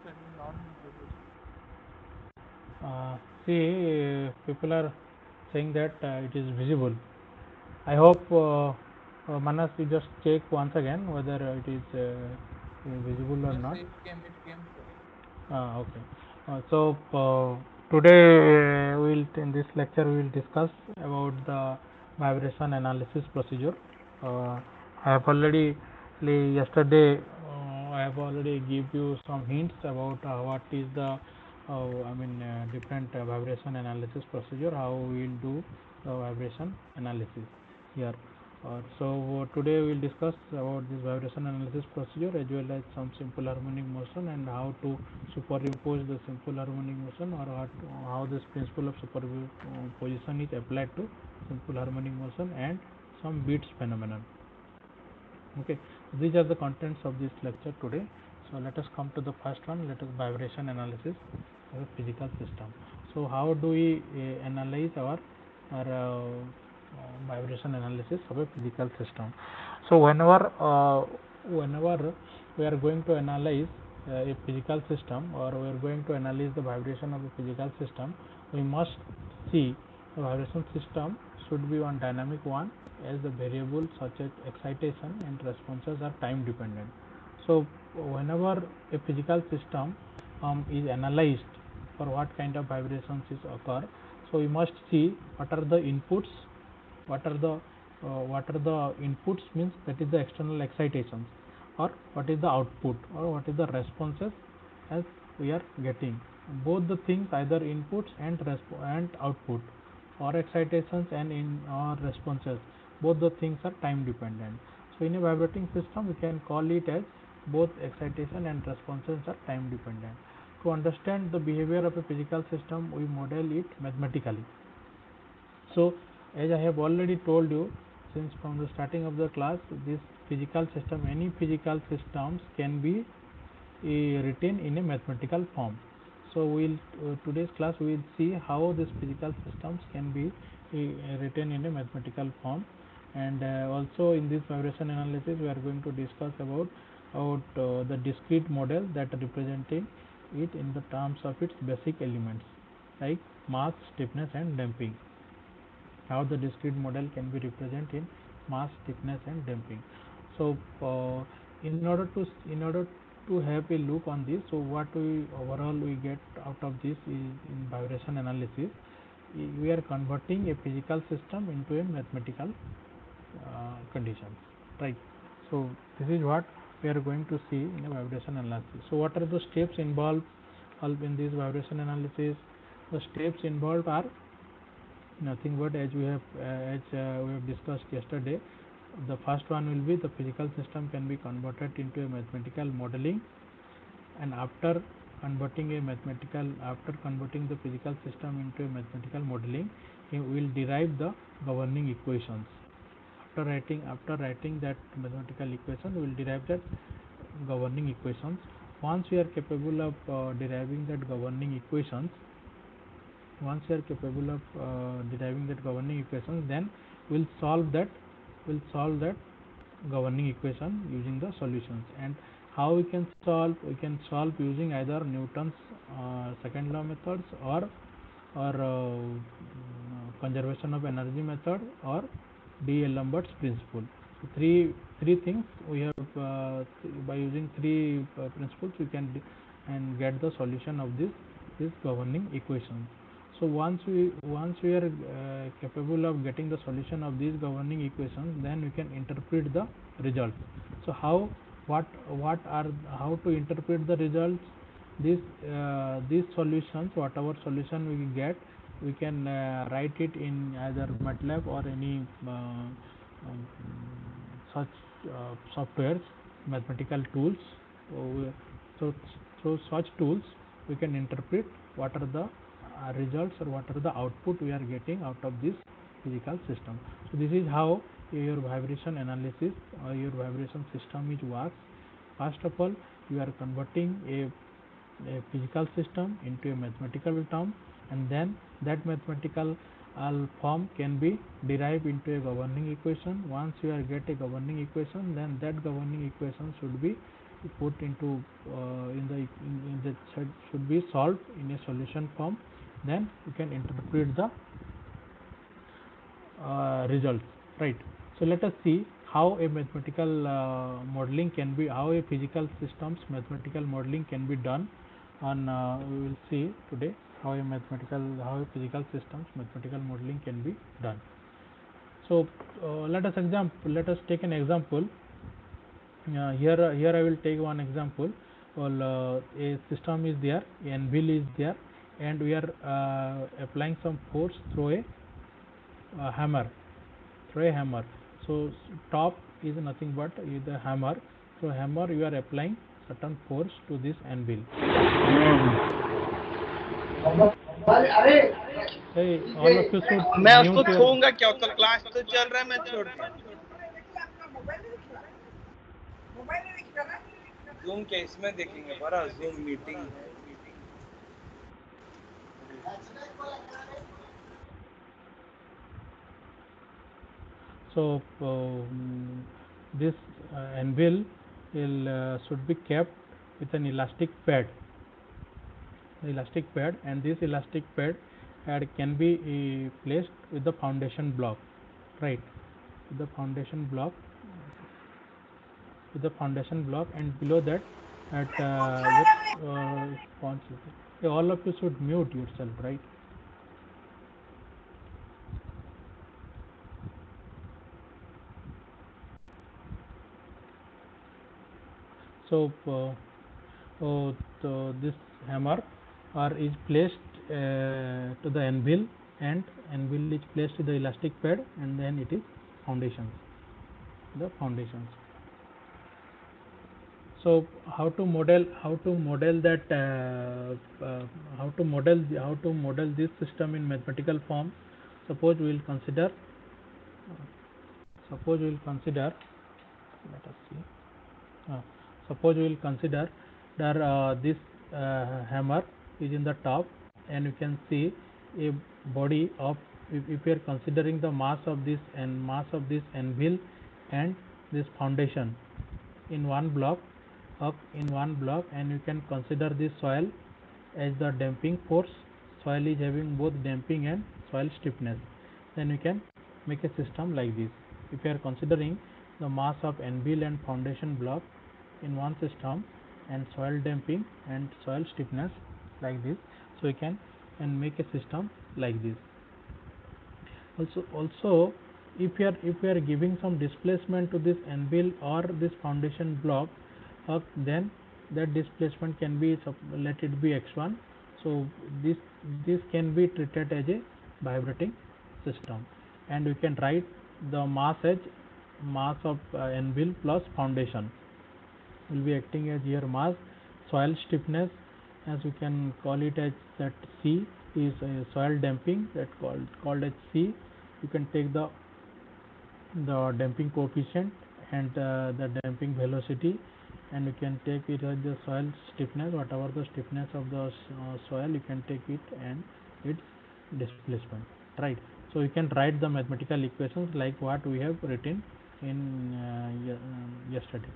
turning on visible. See, people are saying that it is visible. I hope Manas, you just check once again whether it is visible or Yes, not. it came, sir. Okay. So today in this lecture we will discuss about the vibration analysis procedure. I have already yesterday I have already give you some hints about what is the different vibration analysis procedure, how we will do vibration analysis here. Today we will discuss about this vibration analysis procedure as well as some simple harmonic motion and how to superimpose the simple harmonic motion, or how this principle of superposition is applied to simple harmonic motion and some beats phenomenon. Okay, these are the contents of this lecture today. So let us come to the first one. Let us vibration analysis of a physical system. So how do we analyze our vibration analysis of a physical system? So whenever we are going to analyze a physical system, or we are going to analyze the vibration of a physical system, we must see the vibration system should be one dynamic one, as the variables such as excitation and responses are time dependent. So whenever a physical system is analyzed for what kind of vibrations is occur, so we must see what are the inputs, what are the inputs means that is the external excitations, or what is the output, or what is the responses as we are getting. Both the things, either inputs and output, or excitations and in or responses, both the things are time dependent. So in a vibrating system we can call it as both excitation and responses are time dependent. To understand the behavior of a physical system, we model it mathematically. So as I have already told you since from the starting of the class, this physical system, any physical systems can be written in a mathematical form. So we'll today's class we will see how these physical systems can be written in a mathematical form. And also in this vibration analysis we are going to discuss about the discrete model that representing it in the terms of its basic elements like mass, stiffness and damping. How the discrete model can be represented in mass, stiffness and damping. So in order to have a look on this, so what we overall we get out of this is, in vibration analysis, we are converting a physical system into a mathematical conditions, right? So this is what we are going to see in a vibration analysis. So what are the steps involved in this vibration analysis? The steps involved are nothing but, as we have discussed yesterday, the first one will be the physical system can be converted into a mathematical modeling, and after converting the physical system into a mathematical modeling, we will derive the governing equations. After writing that mathematical equation, we will derive that governing equations. Once we are capable of deriving that governing equations, once you are capable of deriving that governing equation, then we'll solve that governing equation using the solutions. And how we can solve using either Newton's second law methods, or conservation of energy method, or D'Alembert's principle. So three things we have, by using three principles we can and get the solution of this governing equation. So once we are capable of getting the solution of these governing equations, then we can interpret the results. So how to interpret the results? These solutions, whatever solution we get, we can write it in either MATLAB or any um, such softwares, mathematical tools. So, so, such tools we can interpret what are the results, or what are the output we are getting out of this physical system. So this is how your vibration analysis or your vibration system is works. First of all, you are converting a physical system into a mathematical term, and then that mathematical form can be derived into a governing equation. Once you are get a governing equation, then that governing equation should be put into in the should be solved in a solution form. Then you can interpret the results, right? So let us see how a mathematical modeling can be, how a physical systems mathematical modeling can be done on we will see today how a physical systems mathematical modeling can be done. So let us take an example. Here I will take one example. Well, a system is there, an wheel is there, and we are applying some force through a hammer. So top is nothing but the hammer. So hammer, you are applying certain force to this anvil. Hey, all of you should मैं उसको mute your. छूऊंगा क्या? तो class तो चल रहा है, मैं छोड़ता हूँ। जूम के इसमें देखेंगे, बड़ा जूम मीटिंग है। So this anvil should be kept with an elastic pad, and this elastic pad can be placed with the foundation block, right? With the foundation block, and below that at all of you should mute yourself, right? So this hammer is placed to the anvil, and anvil is placed to the elastic pad, and then it is foundations. So how to model that how to model this system in mathematical form? Suppose we will consider let us see. Suppose we will consider that this hammer is in the top, and you can see a body of, if we are considering the mass of this anvil and this foundation in one block, and you can consider this soil as the damping force. Soil is having both damping and soil stiffness. Then you can make a system like this. If you are considering the mass of anvil and foundation block in one system, and soil damping and soil stiffness like this, so you can make a system like this. Also if we are giving some displacement to this anvil or this foundation block, then that displacement can be, let it be x1. So this can be treated as a vibrating system, and we can write the mass as mass of anvil plus foundation will be acting as here mass. Soil stiffness, as we can call it as that C, is soil damping, that called as C. You can take the damping coefficient and the damping velocity, and you can take it as the soil stiffness, whatever the stiffness of the soil, you can take it and its displacement, right? So you can write the mathematical equations like what we have written in yesterday.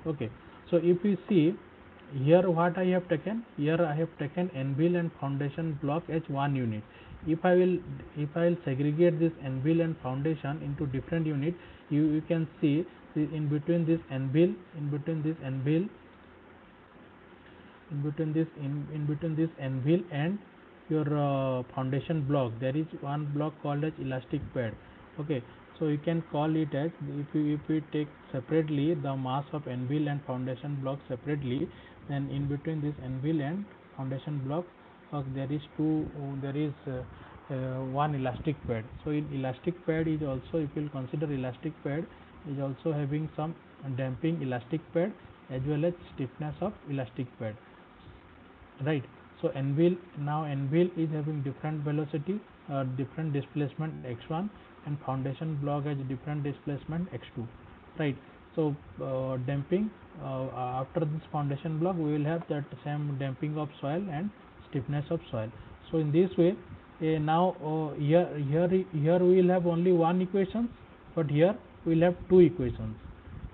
Okay, so if we see here what I have taken, anvil and foundation block as one unit. If I will segregate this anvil and foundation into different units, you can see in between this anvil and your foundation block, there is one block called as elastic pad. Okay, so you can call it as, if we take separately the mass of anvil and foundation block separately, then in between this anvil and foundation block there is one elastic pad. So in elastic pad is also, if you will consider elastic pad is also having some damping elastic pad as well as stiffness of elastic pad, right? So anvil is having different velocity, different displacement x1, and foundation block has different displacement x2, right? So damping after this foundation block, we will have that same damping of soil and stiffness of soil. So in this way, now here we will have only one equation, but here we will have two equations.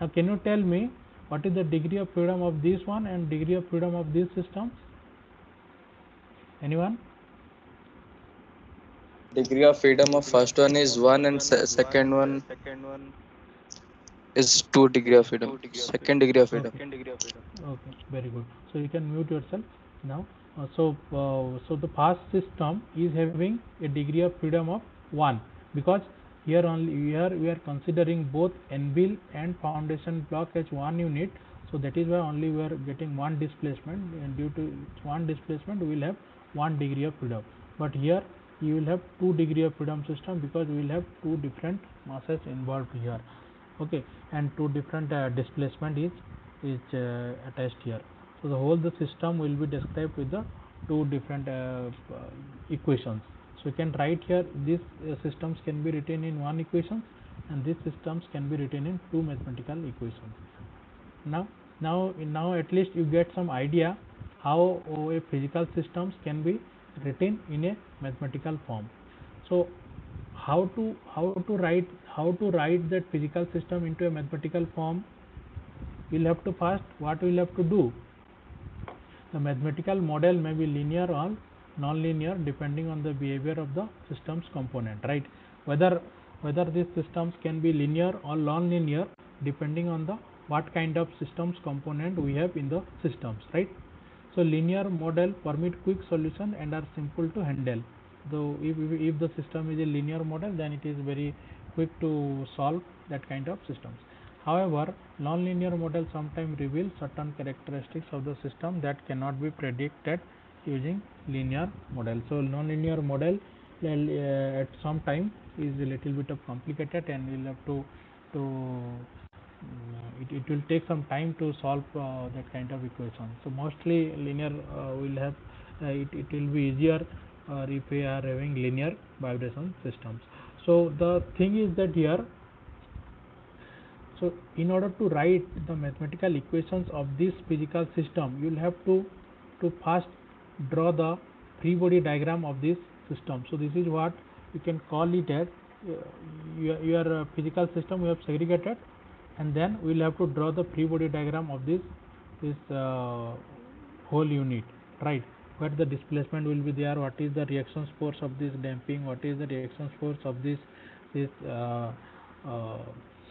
Now can you tell me what is the degree of freedom of this one and degree of freedom of this system? Anyone? Degree of freedom of first one is 1 and second one is 2 degree of freedom. Second degree of freedom. Okay, very good. So you can mute yourself now. So the fast system is having a degree of freedom of 1, because here we are considering both anvil and foundation block as one unit. So that is why only we are getting one displacement, and due to one displacement we will have 1 degree of freedom. But here you will have 2 degree of freedom system, because we will have 2 different masses involved here. Okay, and 2 different displacement is attached here. So the whole the system will be described with the 2 different equations. So you can write here these systems can be written in 1 equation, and these systems can be written in 2 mathematical equations. Now at least you get some idea how a physical systems can be written in a mathematical form. So how to write that physical system into a mathematical form? We'll have to first, what we'll have to do, the mathematical model may be linear or non-linear depending on the behavior of the system's component, right? Whether these systems can be linear or non-linear depending on the what kind of systems component we have in the systems, right? So linear model permit quick solution and are simple to handle. Though if the system is a linear model, then it is very quick to solve that kind of systems. However, non-linear model sometimes reveal certain characteristics of the system that cannot be predicted using linear model. So non-linear model at some time is a little bit of complicated, and we'll have it will take some time to solve that kind of equation. So mostly linear will have it will be easier if we are having linear vibration systems. So the thing is that here, so in order to write the mathematical equations of this physical system, you will have to first draw the free body diagram of this system. So this is what you can call it as your physical system we have segregated, and then we will have to draw the free body diagram of this whole unit, right? Where the displacement will be there, what is the reaction force of this damping, what is the reaction force of this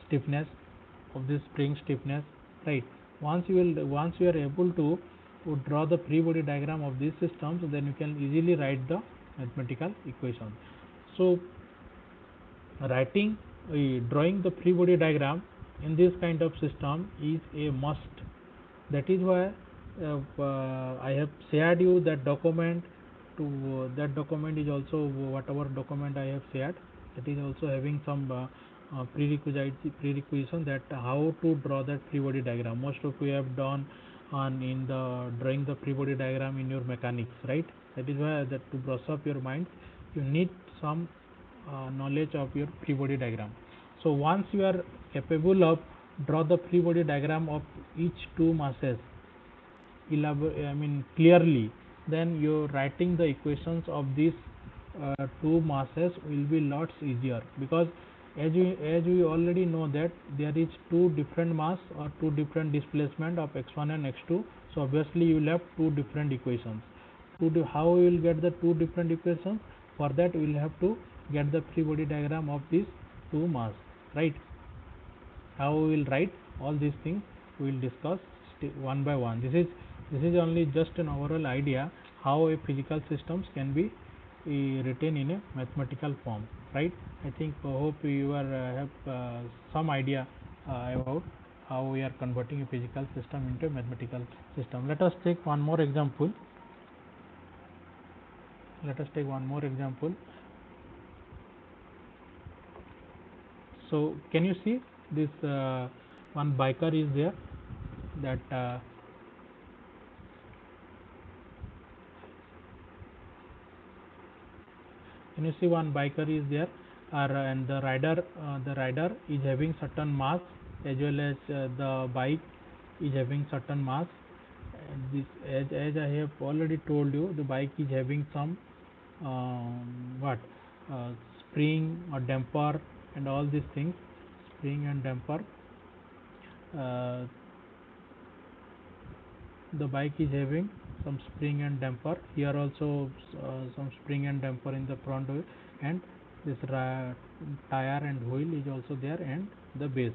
stiffness of this spring stiffness, right? Once you are able to draw the free body diagram of these systems, then you can easily write the mathematical equation. So drawing the free body diagram in this kind of system is a must. That is why I have shared you that document. That document is also, whatever document I have shared, that is also having some prerequisition that how to draw that free body diagram. Most of you have done in the drawing the free body diagram in your mechanics, right? That is why that to brush up your mind, you need some knowledge of your free body diagram. So once you are capable of draw the free body diagram of each two masses clearly, then your writing the equations of these two masses will be lots easier, because as we already know that there is two different mass or two different displacement of x1 and x2. So obviously you will have two different equations. How we will get the two different equations? For that we will have to get the free body diagram of these two mass, right? How we will write all these things we will discuss one by one. This is only just an overall idea how a physical systems can be written in a mathematical form, right? I think hope you have some idea about how we are converting a physical system into a mathematical system. Let us take one more example. So can you see this one biker is there, that can you see one biker is there, and the rider is having certain mass, as well as the bike is having certain mass. And this, as I have already told you, the bike is having some spring or damper and all these things, spring and damper. the bike is having some spring and damper. Here also some spring and damper in the front wheel, and this tire and wheel is also there, and the base.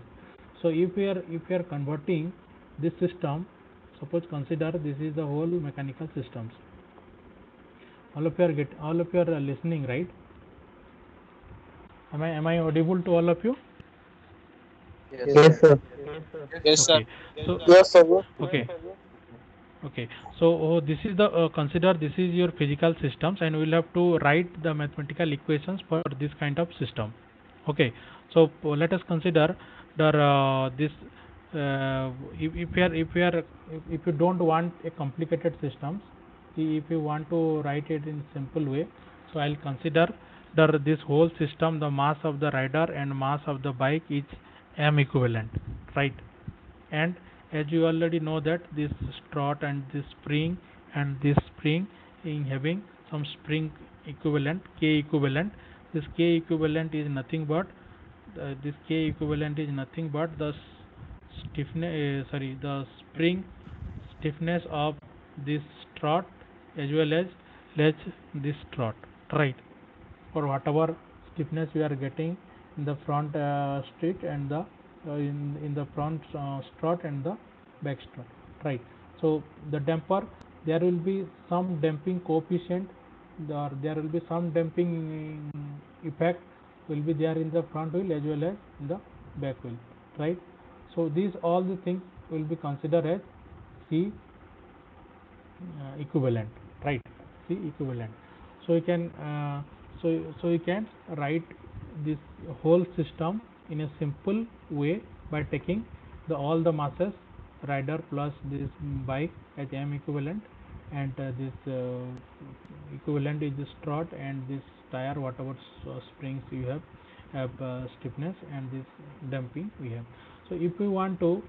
So if we are converting this system, suppose consider this is the whole mechanical systems. All of you are listening, right? Am I audible to all of you? Yes, sir. Yes, sir. Okay. So Yes, sir. okay. Okay, so this is the consider this is your physical systems, and we'll have to write the mathematical equations for this kind of system. Okay, so let us consider the this if you don't want a complicated systems, if you want to write it in simple way, so I'll consider this whole system, the mass of the rider and mass of the bike is m equivalent, right? And as you already know that this strut and this spring in having some spring equivalent, k equivalent. This k equivalent is nothing but the stiffness the spring stiffness of this strut as well as this strut, right? For whatever stiffness we are getting in the front strut and the in the front strut and the back strut, right? So the damper, there will be some damping coefficient, there will be some damping effect will be there in the front wheel as well as in the back wheel, right? So these all the things will be considered as C equivalent, right? C equivalent. So you can you can write this whole system in a simple way by taking all the masses rider plus this bike as m equivalent, and this equivalent is the strut, and this tire whatever springs you have stiffness, and this damping we have. So if we want to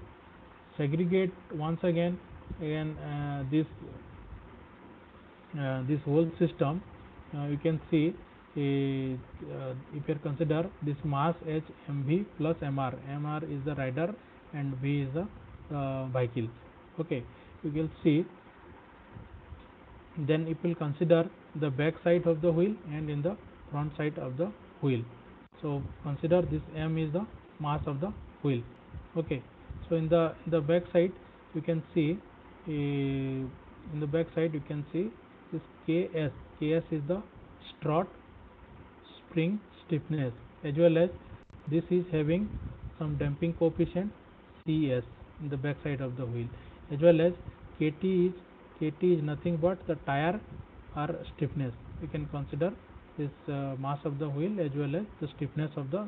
segregate once again this whole system, you can see if you consider this mass h mv plus mr is the rider and v is the vehicle. Okay, you will see. Then it will consider the back side of the wheel and in the front side of the wheel. So consider this m is the mass of the wheel. Okay, so in the back side you can see this ks is the strut spring stiffness, as well as this is having some damping coefficient cs in the back side of the wheel, as well as kt is nothing but the tire or stiffness. You can consider this mass of the wheel as well as the stiffness of the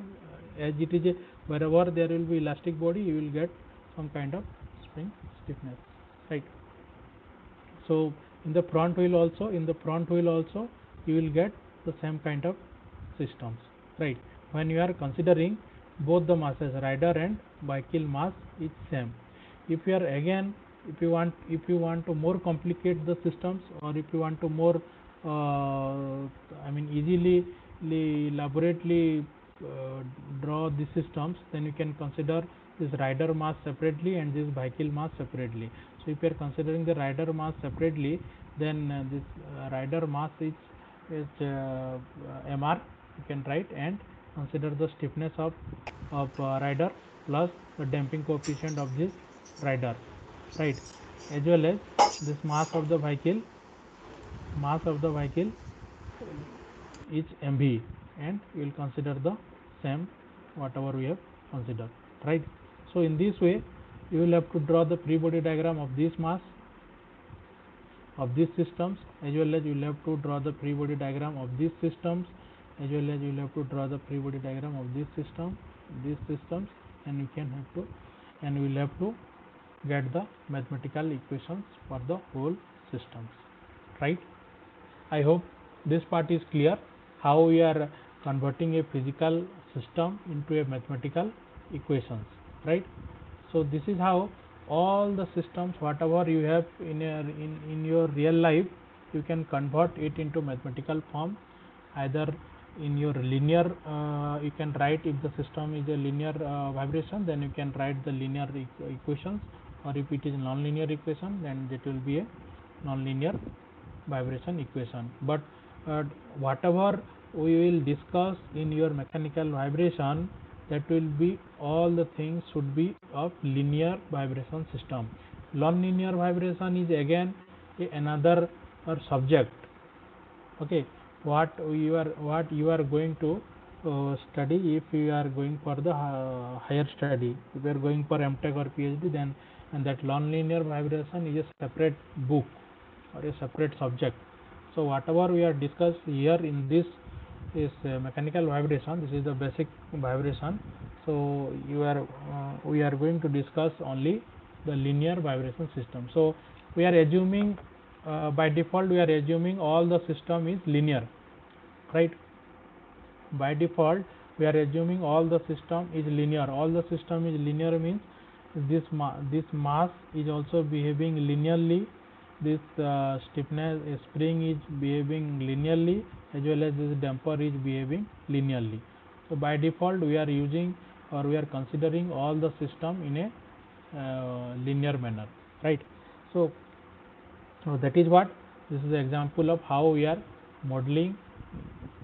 as it is wherever there will be elastic body, you will get some kind of spring stiffness, right? So in the front wheel also you will get the same kind of systems, right? When you are considering both the masses rider and vehicle mass is same. If you are again if you want to more complicate the systems, or if you want to more easily elaborately draw the systems, then you can consider this rider mass separately and this vehicle mass separately. So if you are considering the rider mass separately, then this rider mass is mr, you can write, and consider the stiffness of rider plus the damping coefficient of this rider, right? As well as this mass of the vehicle is mv, and we will consider the same whatever we have considered, right? So in this way you will have to draw the free body diagram of this mass of these systems, as well as you will have to draw the free body diagram of these systems, as well as you will have to draw the free body diagram of these systems, and you can have to, and we will have to get the mathematical equations for the whole systems, right? I hope this part is clear, how we are converting a physical system into a mathematical equations, right? So this is how all the systems whatever you have in your real life, you can convert it into mathematical form, either in your linear you can write, if the system is a linear vibration, then you can write the linear equations, or if it is non-linear equation, then it will be a non-linear vibration equation. But whatever we will discuss in your mechanical vibration, that will be all the things should be of linear vibration system. Non-linear vibration is again another subject. Okay, what you are going to study if you are going for the higher study. If you are going for MTech or PhD, then and that non-linear vibration is a separate book or a separate subject. So whatever we are discussed here in this is mechanical vibration. This is the basic vibration. So we are going to discuss only the linear vibration system. So we are assuming by default we are assuming all the system is linear, right? By default we are assuming all the system is linear. All the system is linear means this mass is also behaving linearly, this stiffness spring is behaving linearly, as well as this damper is behaving linearly. So by default we are using or we are considering all the system in a linear manner, right? So that is what this is the example of how we are modeling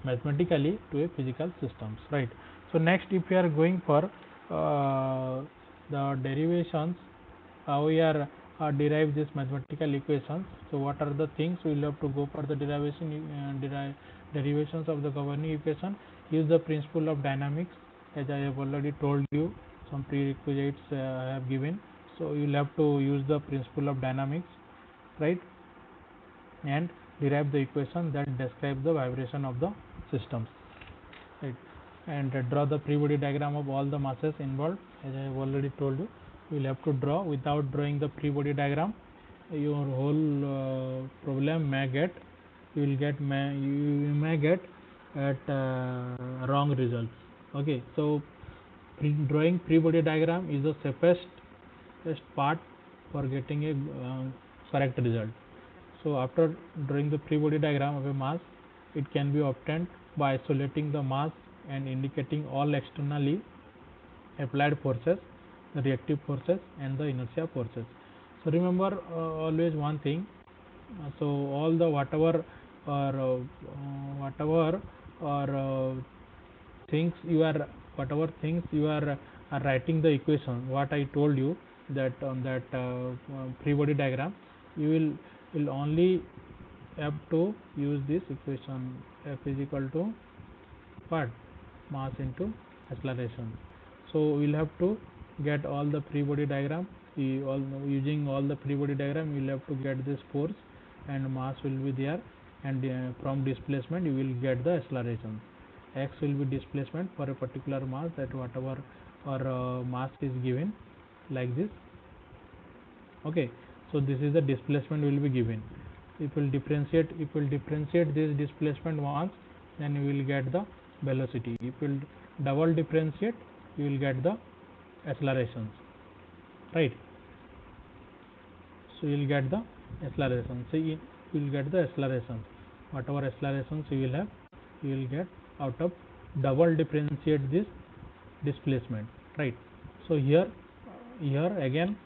mathematically to a physical systems, right? So next, if we are going for the derivations, how we are derive this mathematical equations. So what are the things we will have to go for the derivations of the governing equation? Use the principle of dynamics, as I have already told you. Some prerequisites I have given. So you will have to use the principle of dynamics, right, and derive the equation that describes the vibration of the systems, right, and draw the free body diagram of all the masses involved, as I have already told you. You will have to draw. Without drawing the free body diagram, your whole problem may get you may get at wrong results. Okay, so drawing free body diagram is the safest part for getting a correct result. So after drawing the free body diagram of a mass, it can be obtained by isolating the mass and indicating all externally applied forces, the reactive forces and the inertia forces. So remember always one thing. So all the whatever things you are writing the equation, what I told you, that on that free body diagram, you will only have to use this equation, F is equal to what, mass into acceleration. So we will have to get all the free body diagram. Using all the free body diagram, you will have to get this force and mass will be there, and from displacement you will get the acceleration. X will be displacement for a particular mass, that whatever or mass is given like this. Okay, so this is the displacement will be given. If will differentiate this displacement once, then you will get the velocity. If will double differentiate, you will get the accelerations, right? So you will get the acceleration. So you will get the acceleration. Whatever accelerations you will have, you will get out of double differentiate this displacement, right? So here again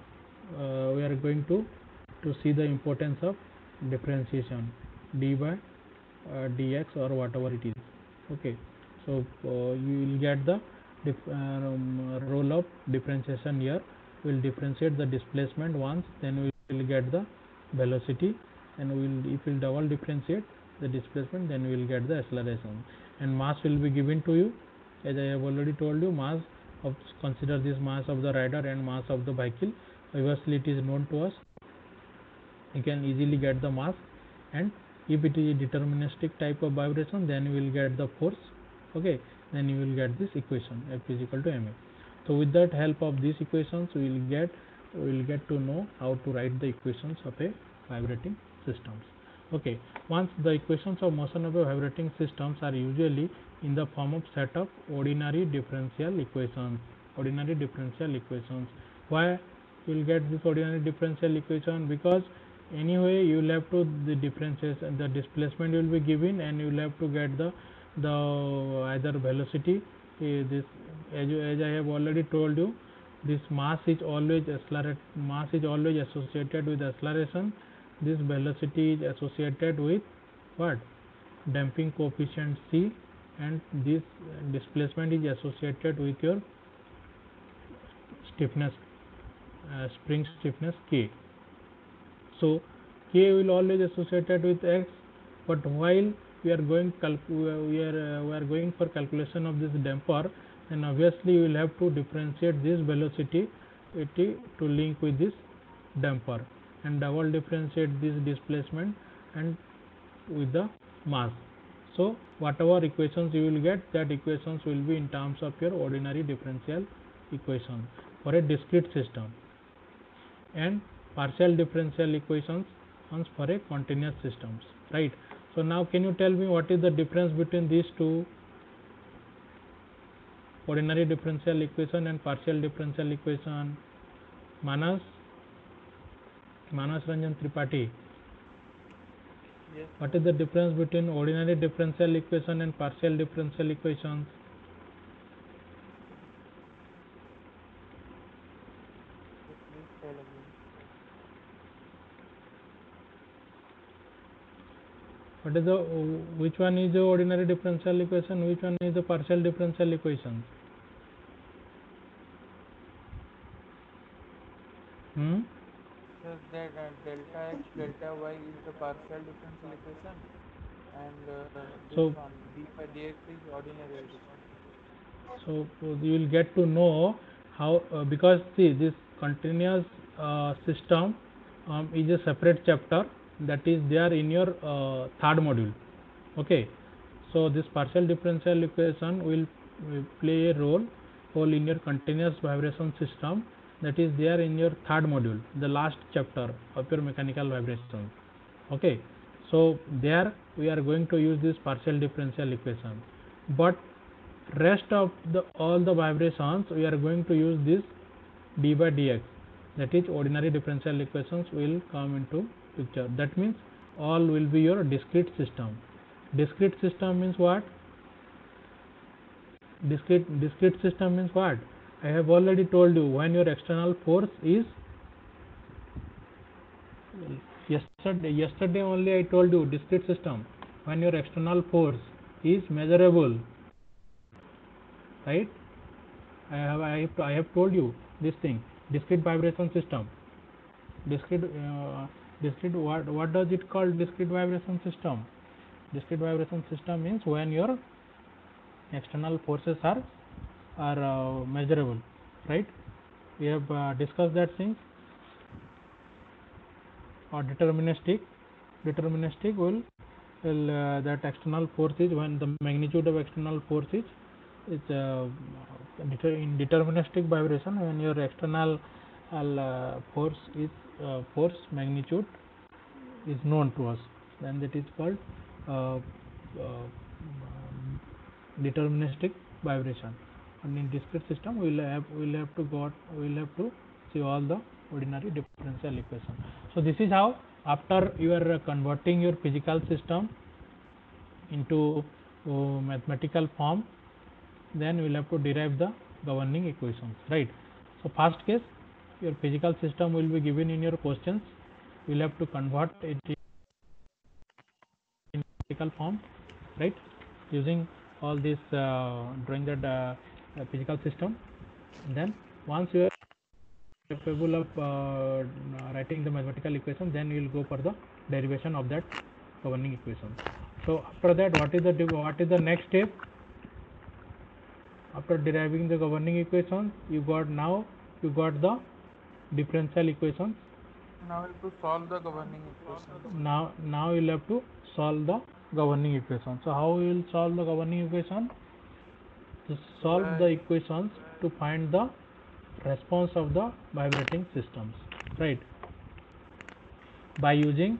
we are going to see the importance of differentiation, d by dx or whatever it is. Okay, so you will get the role of differentiation here. We will differentiate the displacement once, then we will get the velocity, and if we will double differentiate the displacement, then we will get the acceleration, and mass will be given to you. As I have already told you, mass of, consider this mass of the rider and mass of the vehicle. Obviously it is known to us, you can easily get the mass, and if it is a deterministic type of vibration, then you will get the force. Okay, then you will get this equation, F is equal to ma. So with that help of these equations, we will get to know how to write the equations of a vibrating systems. Okay, once the equations of motion of a vibrating systems are usually in the form of set of ordinary differential equations. Why you will get this ordinary differential equation? Because anyway you will have to the differentiation, the displacement will be given, and you will have to get the either velocity. This as I have already told you, this mass is always associated with acceleration, this velocity is associated with what, damping coefficient c, and this displacement is associated with your stiffness, spring stiffness k. So k will always associated with x, but while we are going for calculation of this damper, then obviously we will have to differentiate this velocity to link with this damper, and double differentiate this displacement and with the mass. So whatever equations you will get, that equations will be in terms of your ordinary differential equation for a discrete system, and partial differential equations for a continuous systems, right? So now can you tell me what is the difference between these two, ordinary differential equation and partial differential equation? Manas Ranjan Tripathi, Yes. what is the difference between ordinary differential equation and partial differential equations? So please tell again. What is the, which one is the ordinary differential equation, which one is the partial differential equation? So that delta x delta y is the partial differential equation, and this So one d by dx is ordinary differential equation. so you will get to know how, because see, this continuous system is a separate chapter that is there in your third module. Okay, so this partial differential equation will play a role in your continuous vibration system, that is there in your third module, the last chapter of your mechanical vibration. Okay, so there we are going to use this partial differential equation, but rest of the all the vibrations we are going to use this d by dx, that is ordinary differential equations will come into picture. That means all will be your discrete system. Discrete system means what? Discrete system means what? I have already told you, when your external force is, yesterday only I told you, discrete system, when your external force is measurable, right? I have told you this thing, discrete vibration system. Discrete what does it call, discrete vibration system? Discrete vibration system means when your external forces are measurable, right? We have discussed that thing. Or deterministic will that external force is, when the magnitude of external force is in deterministic vibration, when your external force magnitude is known to us, then that is called uh, uh, deterministic vibration. And in discrete system we will have to see all the ordinary differential equation. So this is how, after you are converting your physical system into mathematical form, then we will have to derive the governing equations, right? So first case, your physical system will be given in your questions, you will have to convert it in mathematical form, right, using all this drawing that physical system. And then once you are capable of writing the mathematical equation, then you will go for the derivation of that governing equation. So after that, what is the next step? After deriving the governing equation, you got the differential equation. Now we have to solve the governing equation. Now you will have to solve the governing equation. So how you will solve the governing equation? To solve the equations to find the response of the vibrating systems, right? By using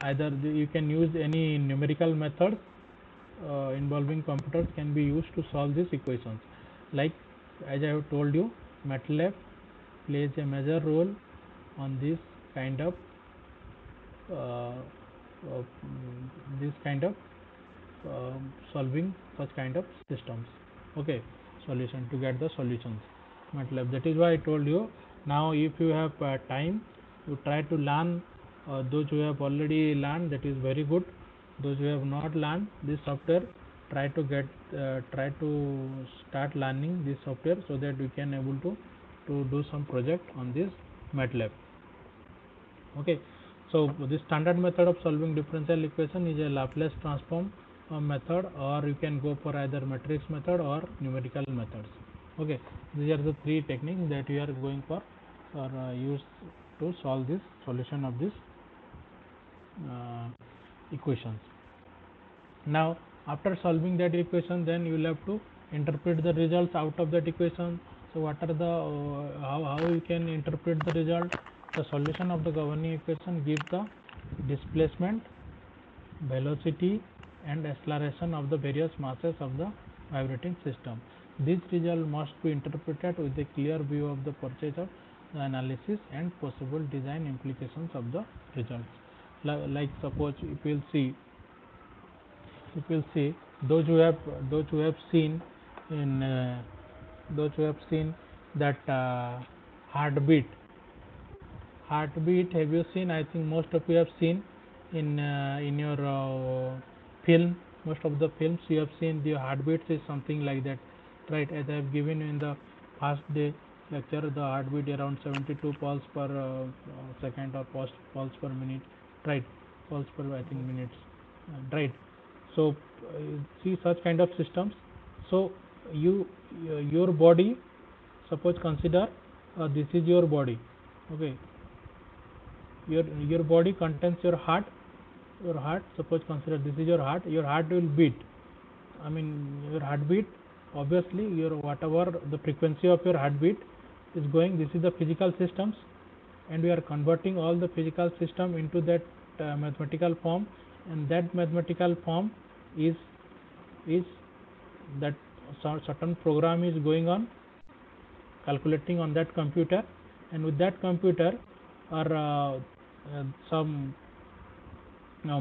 either you can use any numerical methods involving computers can be used to solve these equations. Like as I have told you, MATLAB plays a major role on this kind of solving such kind of systems. Okay, solution to get the solutions. MATLAB. That is why I told you. Now if you have time, you try to learn. Those who have already learned, that is very good. Those who have not learned this software, try to start learning this software, so that we can able to do some project on this MATLAB. Okay, so the standard method of solving differential equation is a Laplace transform method, or you can go for either matrix method or numerical methods. Okay, these are the three techniques that we are going for or use to solve this solution of this equations. Now after solving that equation, then you will have to interpret the results out of that equation. So what are the how you can interpret the result? The solution of the governing equation gives the displacement, velocity and acceleration of the various masses of the vibrating system. This result must be interpreted with a clear view of the purpose of the analysis and possible design implications of the results. Like suppose if you will see those who have seen in those who have seen that heartbeat. Have you seen? I think most of you have seen in your film. Most of the films you have seen, the heartbeats is something like that, right? As I have given in the first day lecture, the heartbeat around 72 pulse per second or pulse per minute, right? Pulse per I think minutes, right? So see such kind of systems. So your body, suppose consider this is your body. Okay, your body contains your heart. Suppose consider this is your heart. Your heart will beat. I mean your heartbeat, obviously your whatever the frequency of your heartbeat is going, this is the physical systems, and we are converting all the physical system into that mathematical form, and that mathematical form is that certain program is going on calculating on that computer, and with that computer or some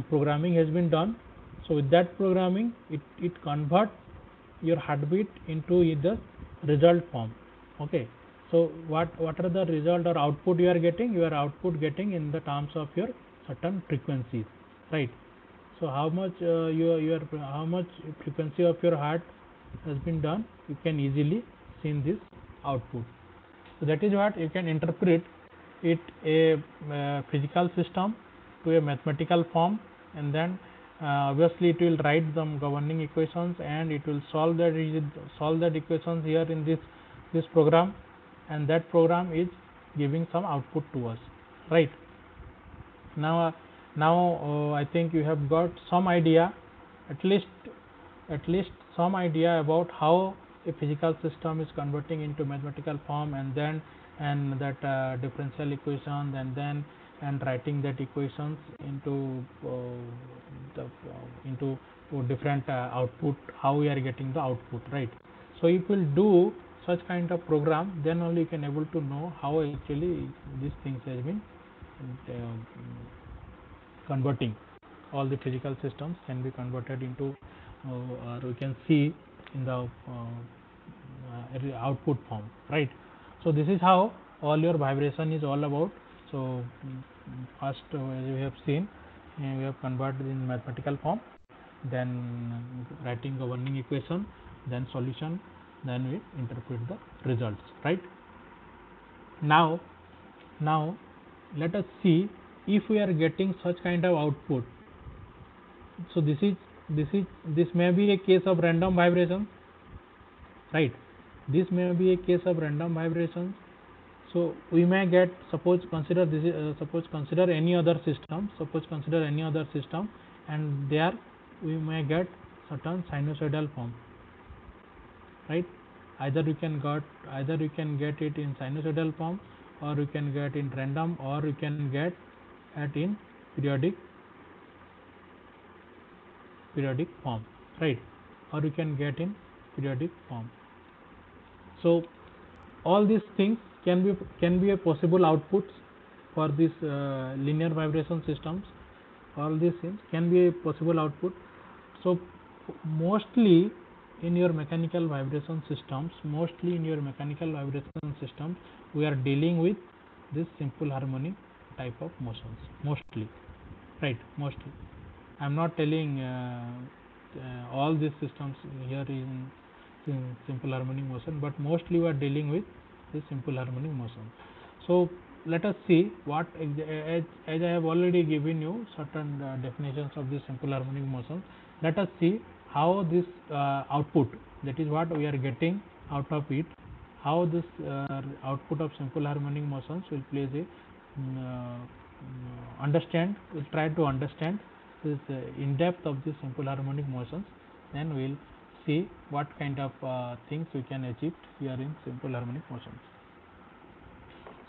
programming has been done. So with that programming, it convert your heartbeat into the result form. Okay, so what are the result or output you are getting? You are output getting in the terms of your certain frequencies, right? So how much how much frequency of your heart has been done, you can easily see in this output. So that is what you can interpret it a physical system to a mathematical form, and then obviously it will write some governing equations, and it will solve that equations here in this program, and that program is giving some output to us, right? Now I think you have got some idea, at least some idea about how a physical system is converting into mathematical form, and that differential equation, and writing that equations into different output, how we are getting the output, right? So if we will do such kind of program, then only you can able to know how actually these things has been converting. All the physical systems can be converted into or we can see in the output form, right? So this is how all your vibration is all about. So first as we have seen, we have converted in mathematical form, then writing governing equation, then solution, then we interpret the results, right? Now let us see if we are getting such kind of output. So this may be a case of random vibration, right? This may be a case of random vibrations. So we may get, suppose consider this is, suppose consider any other system, and there we may get certain sinusoidal form, right? Either you can get it in sinusoidal form, or you can get in random, or you can get at in periodic form, right? Or you can get in periodic form. So all these things can be a possible outputs for this linear vibration systems. All these things can be a possible output. So mostly in your mechanical vibration systems, mostly in your mechanical vibration systems, we are dealing with this simple harmonic type of motions, mostly, right? Mostly. I am not telling all these systems here in simple harmonic motion, but mostly we are dealing with this simple harmonic motion. So let us see what, as I have already given you certain definitions of this simple harmonic motion. Let us see how this output, that is what we are getting out of it, how this output of simple harmonic motions will play the understand. We'll try to understand this in depth of the simple harmonic motions. Then we'll see what kind of things we can achieve here in simple harmonic motions.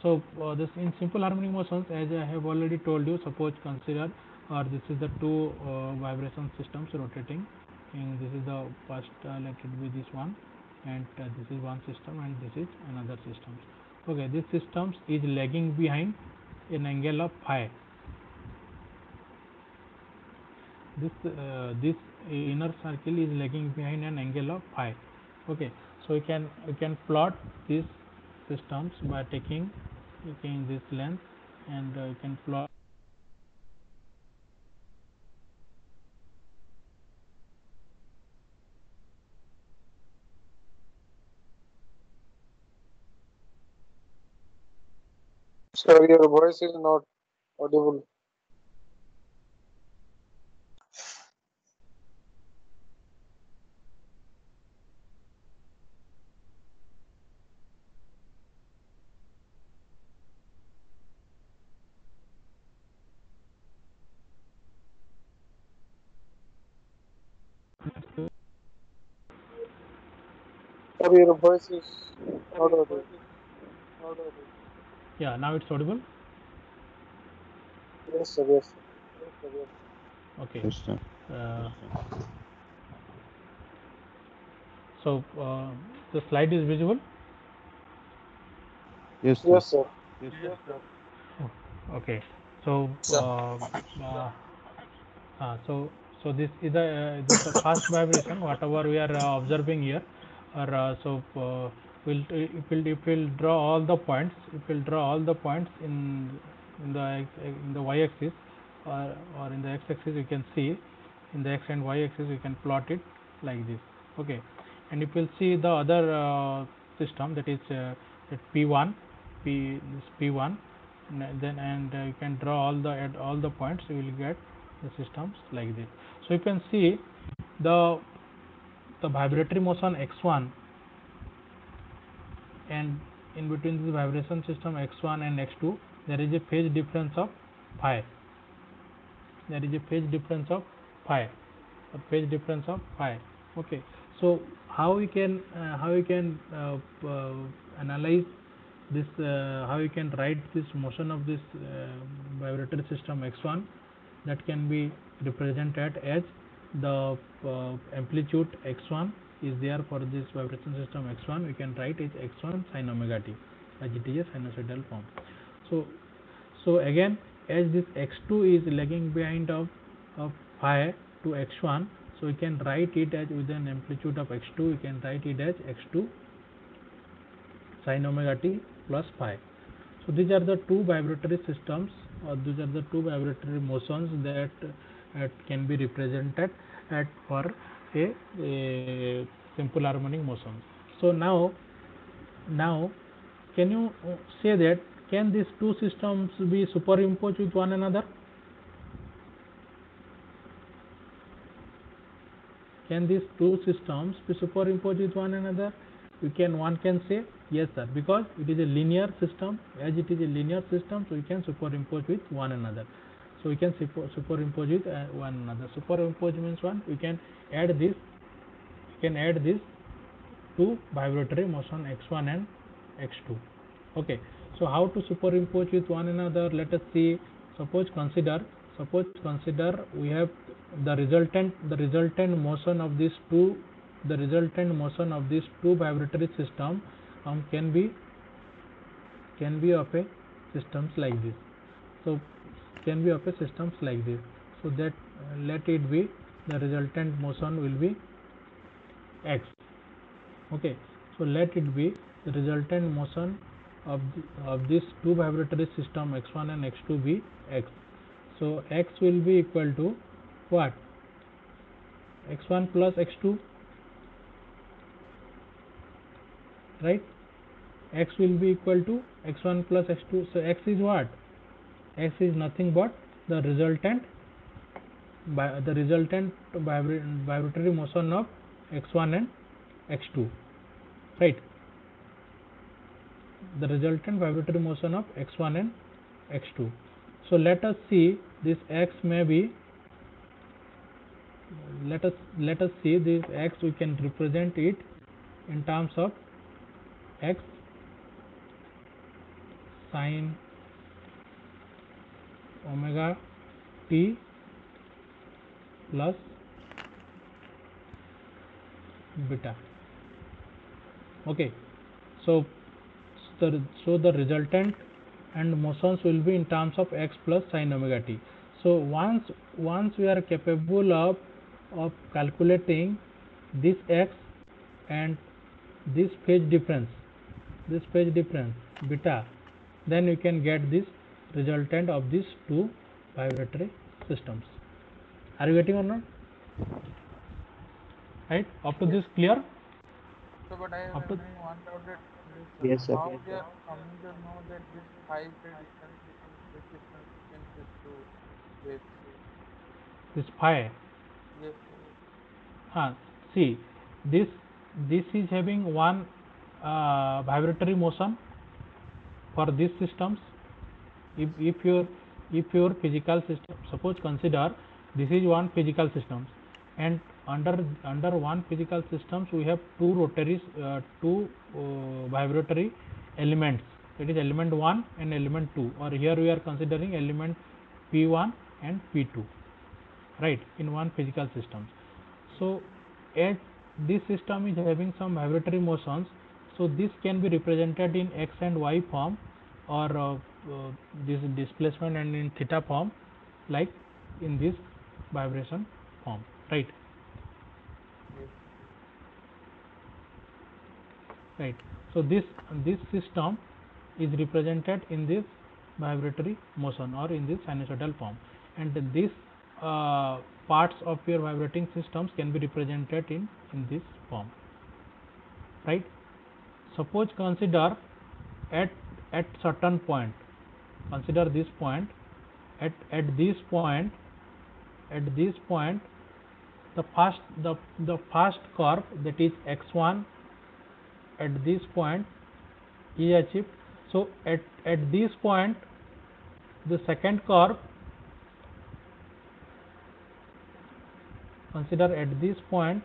So this in simple harmonic motions, as I have already told you, suppose consider this is the two vibration systems rotating, and this is the first, let it be this one, and this is one system and this is another system. Okay, this systems is lagging behind an angle of phi. This inner circle is lagging behind an angle of phi. Okay, so we can plot these systems by taking this length, and you can plot Sir, your voice is not audible. Sir, your voice is not audible. yeah, now it's audible. Yes, sir. Yes, sir. Okay. Yes, sir. So the slide is visible. Yes, sir. Yes, sir. Yes, sir. Okay, so so this is the first vibration whatever we are observing here, or if we'll draw all the points, in the y-axis, or in the x-axis, you can see in the x and y-axis you can plot it like this. Okay, and if you'll see the other system, that is that P1, P1, then you can draw all the points, you will get the systems like this. So you can see the vibratory motion x1, and in between the vibration system x1 and x2 there is a phase difference of phi. Okay, so how we can analyze this, how you can write this motion of this vibratory system x1, that can be represented as the amplitude x1 is there for this vibration system x1. We can write it x1 sin omega t, as it is a sinusoidal form. So again, as this x2 is lagging behind of phi to x1, so we can write it as, with an amplitude of x2, we can write it as x2 sin omega t plus phi. So these are the two vibratory systems, or these are the two vibratory motions that can be represented for a simple harmonic motion. So now can you say that, can these two systems be superimposed with one another? Can these two systems be superimposed with one another? One can say yes, sir, because it is a linear system. As it is a linear system, so we can superimpose with one another. So we can superimpose with one another. Superimpose means one, we can add this. Two vibratory motion x1 and x2. Okay, so how to superimpose with one another? Let us see. Suppose consider we have the resultant motion of these two vibratory system can be of a systems like this. So so that let it be, the resultant motion will be x. Okay, so let it be the resultant motion of this two vibratory system x1 and x2 be x. So x will be equal to what? x1 plus x2, right? X will be equal to x1 plus x2. So x is what? X is nothing but the resultant vibratory motion of x1 and x2, right? The resultant vibratory motion of x1 and x2. So let us see this x may be, let us see this x, we can represent it in terms of x sin omega t plus beta. Okay, so the resultant and motions will be in terms of x plus sin omega t. So once we are capable of calculating this x and this phase difference beta, then you can get this resultant of these two vibratory systems. Are you getting or not? Right, up to this clear? So, but I am Up to having one doubt that this, Yes, sir. how they are coming to know that this 5 day difference between these two waves. this phi. Yes, sir. See, this is having one vibratory motion for these systems. If your physical system, suppose consider this is one physical system, and under one physical systems we have two rotaries, two vibratory elements, that is element 1 and element 2, or here we are considering element P1 and P2, right, in one physical system. So as this system is having some vibratory motions, so this can be represented in x and y form, or this displacement and in theta form, like in this vibration form, right? Yes. Right. So this system is represented in this vibratory motion or in this sinusoidal form, and this parts of your vibrating systems can be represented in this form, right? Suppose consider at certain point, consider this point, at this point the first curve, that is x1, at this point is achieved. So at this point the second curve, consider at this point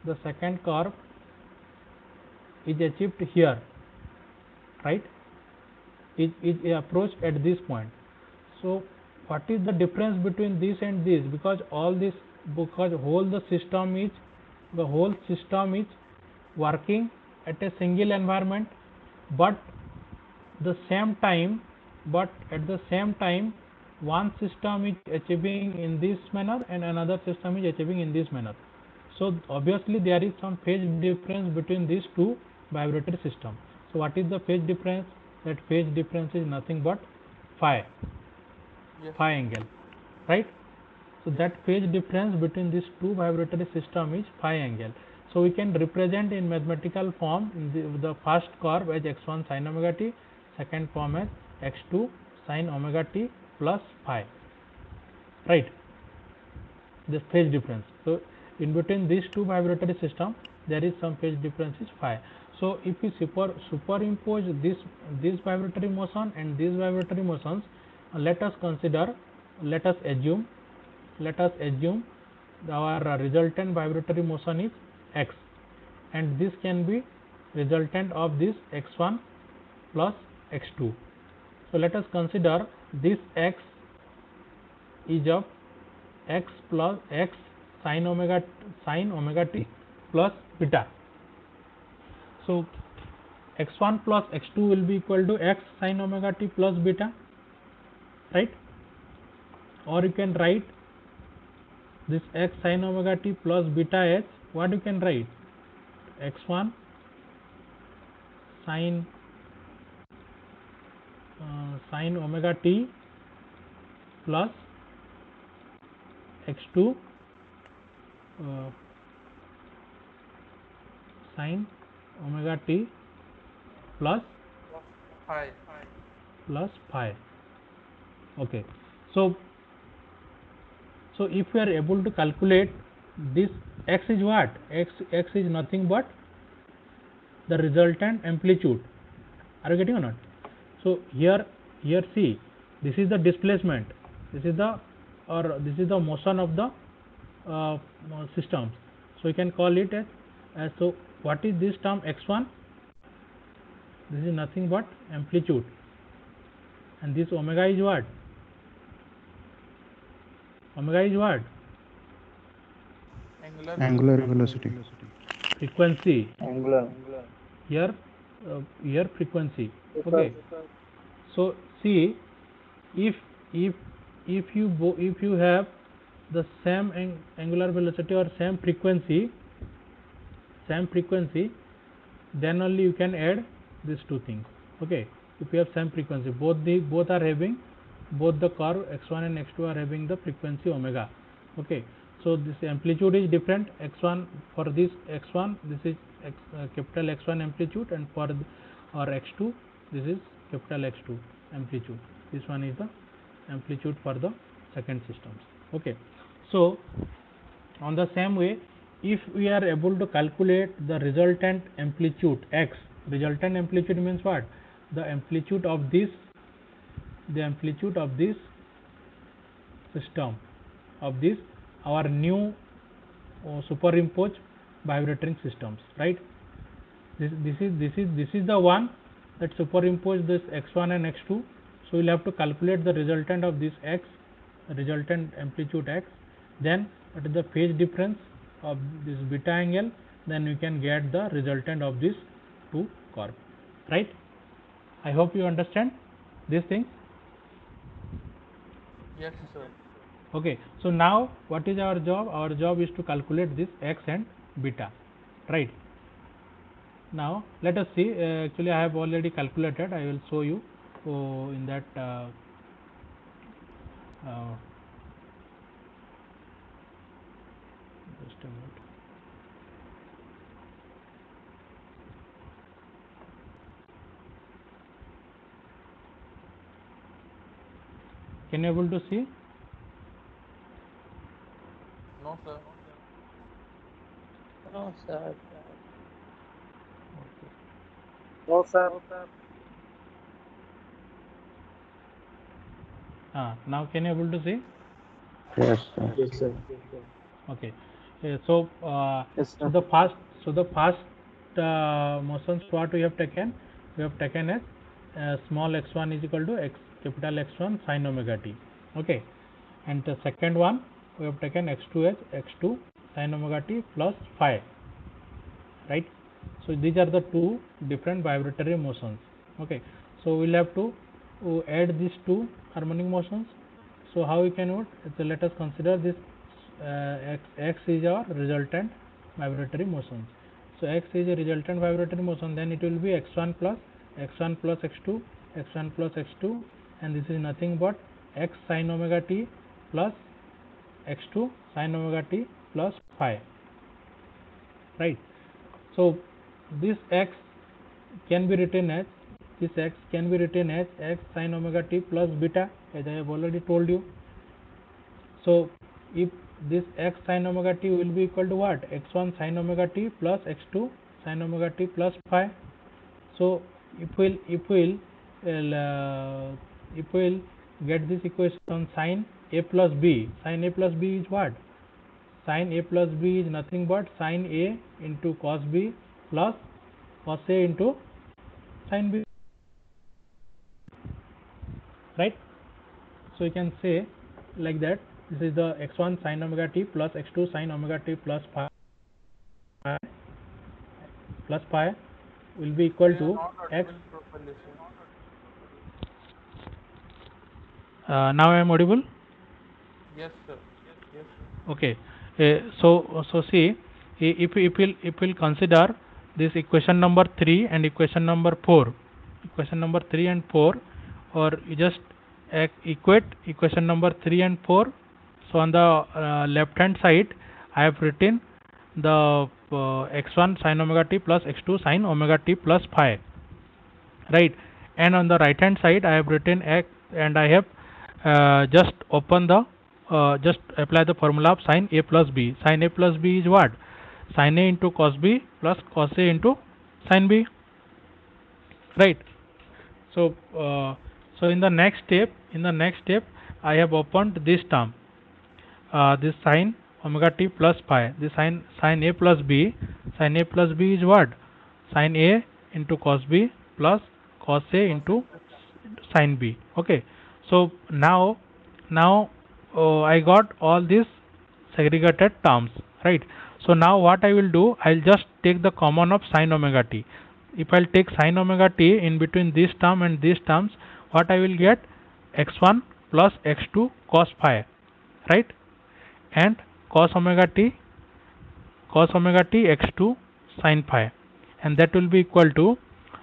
the second curve is achieved here, right? Is approached at this point. So what is the difference between this and this? Because all this, because whole system is working at a single environment, but at the same time one system is achieving in this manner and another system is achieving in this manner. So obviously there is some phase difference between these two vibratory systems. So what is the phase difference? That phase difference is nothing but phi, Yes. phi angle, right? So that phase difference between these two vibratory system is phi angle. So we can represent in mathematical form in the first curve as x1 sin omega t, second form as x2 sin omega t plus phi, right? This phase difference. So in between these two vibratory system there is some phase difference is phi. So if we superimpose this vibratory motion and these vibratory motions, let us assume our resultant vibratory motion is x, and this can be resultant of this x1 plus x2. So let us consider this x is of x plus x sin omega t plus beta. So x1 plus x2 will be equal to x sin omega t plus beta, right? Or you can write this x sin omega t plus beta as, what you can write? x1 sine sine omega t plus x2 sine omega t plus Hi. phi. Okay, so if we are able to calculate this, x is what? X is nothing but the resultant amplitude. Are you getting or not? So here see, this is the displacement, this is the motion of the systems. So you can call it as so what is this term x1? This is nothing but amplitude, and this omega is what? Omega is what? Angular velocity. Frequency. Angular. Here frequency. Yes, Okay. sir. So see, if you have the same angular velocity or same frequency, then only you can add these two things. Okay, if you have same frequency, both are having, both the curve x1 and x2 are having the frequency omega. Okay, so this amplitude is different. X1, for this x1, this is capital X1 amplitude, and for or x2, this is capital X2 amplitude. This one is the amplitude for the second systems. Okay, so on the same way, if we are able to calculate the resultant amplitude x, resultant amplitude means what? The amplitude of this system, of this our new superimposed vibrating systems, right? This is the one that superimposed this x1 and x2. So we'll have to calculate the resultant of this x, resultant amplitude x, then what is the phase difference of this beta angle, then we can get the resultant of this two curve, right? I hope you understand these things. Yes, sir. Okay, so now what is our job? Our job is to calculate this x and beta, right? Now let us see. Actually, I have already calculated. I will show you in that just a minute. Can you able to see? No, sir. No, sir. No, sir. Now can you able to see? Yes, sir. Yes, sir. Okay. Yes, So sir. the first motions what we have taken? We have taken as small x1 is equal to x capital X1 sin omega t. Okay, and the second one we have taken x2 as x2 sin omega t plus phi, right? So these are the two different vibratory motions. Okay, so we'll have to add these two harmonic motions. So how we can do it? So let us consider this x is our resultant vibratory motion. So x is a resultant vibratory motion, then it will be x1 plus x2, x1 plus x2, and this is nothing but x sin omega t plus x2 sin omega t plus phi, right? So this x can be written as x sin omega t plus beta, as I have already told you. So if this x sin omega t will be equal to what? X1 sin omega t plus x2 sin omega t plus phi. So if we'll get this equation sin a plus b is what? Sin a plus b is nothing but sin a into cos b plus cos a into sin b, right? So you can say like that, this is the x1 sin omega t plus x2 sin omega t plus phi will be equal We are to not x. audible properly, sir. Now I am audible. Yes, sir. Yes, sir. Okay, so see, if we will consider this equation number 3 and equation number 4. Equation number 3 and 4, or you just equate equation number 3 and 4. So on the left hand side I have written the x1 sin omega t plus x2 sin omega t plus phi, right? And on the right hand side I have written x, and I have just open the just apply the formula of sin a plus b. Sin a plus b is what? Sin a into cos b plus cos a into sin b, right? So so in the next step I have opened this term, this sin omega t plus phi. This sin a plus b. Sin a plus b is what? Sin a into cos b plus cos a into sin b. Okay. So now I got all these segregated terms, right? So now what I will do, I'll just take the common of sin omega t. If I'll take sin omega t in between this term and these terms, what I will get? x1 plus x2 cos phi, right? And cos omega t x2 sin phi, and that will be equal to,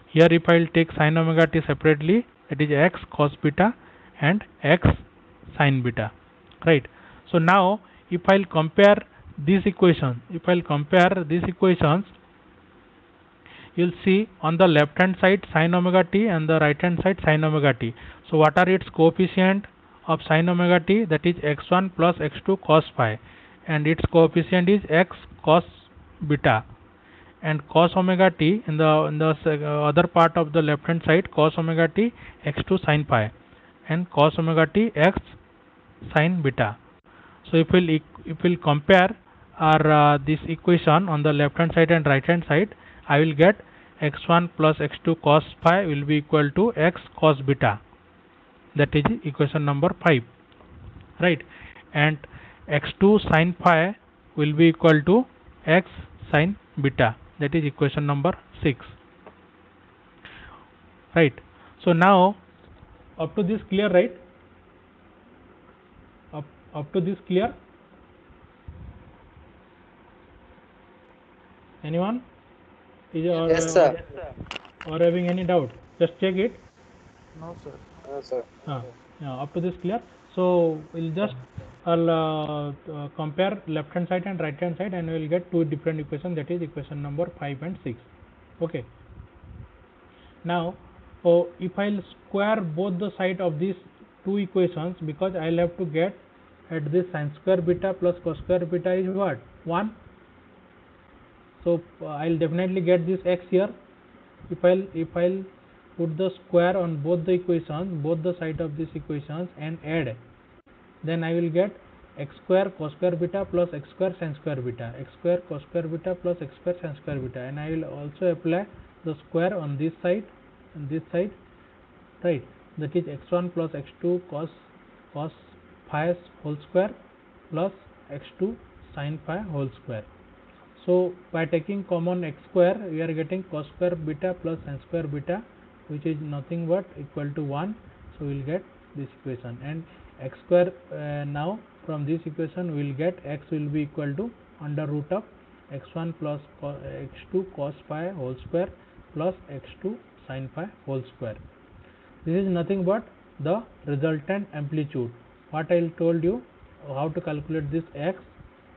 here if I will take sin omega t separately, that is x cos beta and x sin beta, right? So now if I will compare these equations, you'll see on the left hand side sin omega t and the right hand side sin omega t. So what are its coefficient of sin omega t? That is x1 plus x2 cos phi, and its coefficient is x cos beta. And cos omega t in the other part of the left hand side, cos omega t x2 sin phi and cos omega t x sin beta. So if we'll compare our this equation on the left hand side and right hand side, I will get x1 plus x2 cos phi will be equal to x cos beta. That is equation number 5, right? And x2 sin phi will be equal to x sin beta. That is equation number 6, right? So now up to this clear, right? Up to this clear? Anyone? Yes, sir. Or having any doubt? Just check it. No, sir. Yes, sir. Yeah, up to this clear. So we'll just compare left hand side and right hand side, and we'll get two different equations. That is equation number 5 and 6. Okay. Now, if I'll square both the side of these two equations, because I'll have to get at this sin square beta plus cos square beta is what? 1. So I'll definitely get this x here. If I'll put the square on both the equations, both the side of these equations, and add, then I will get x square cos square beta plus x square sin square beta, x square cos square beta plus x square sin square beta, and I will also apply the square on this side and this side, right? That is x1 plus x2 cos phi whole square plus x2 sin phi whole square. So by taking common x square, we are getting cos square beta plus sin square beta, which is nothing but equal to 1. So we will get this equation, and x square now from this equation we will get x will be equal to under root of x1 plus x2 cos phi whole square plus x2 sin phi whole square. This is nothing but the resultant amplitude. What I told you, how to calculate this x,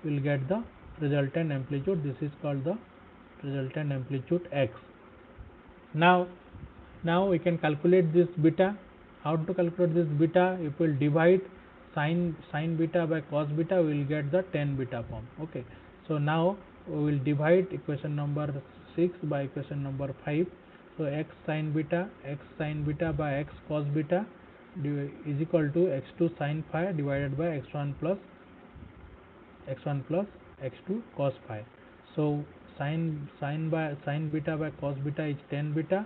will get the resultant amplitude. This is called the resultant amplitude x. Now we can calculate this beta. How to calculate this beta? If we will divide sin beta by cos beta, we will get the tan beta form. Okay. So now we will divide equation number 6 by equation number 5. So x sin beta by x cos beta is equal to x2 sin phi divided by x1 plus x2 cos phi. So sin beta by cos beta is tan beta.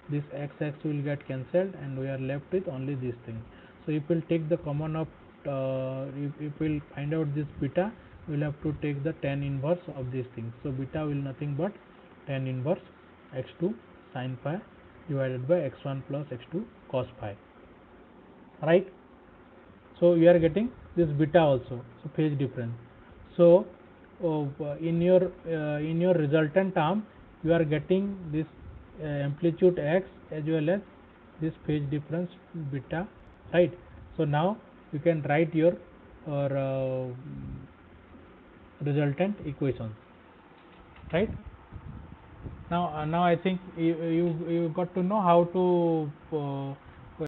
This x will get cancelled, and we are left with only this thing. So if we will take the common of if we will find out this beta, we will have to take the tan inverse of these things. So beta will nothing but tan inverse x2 sin phi divided by x1 plus x2 cos phi, right? So we are getting this beta also, so phase difference. So in your resultant term, you are getting this amplitude x as well as this phase difference beta, right? So now you can write your resultant equations, right? Now I think you got to know how to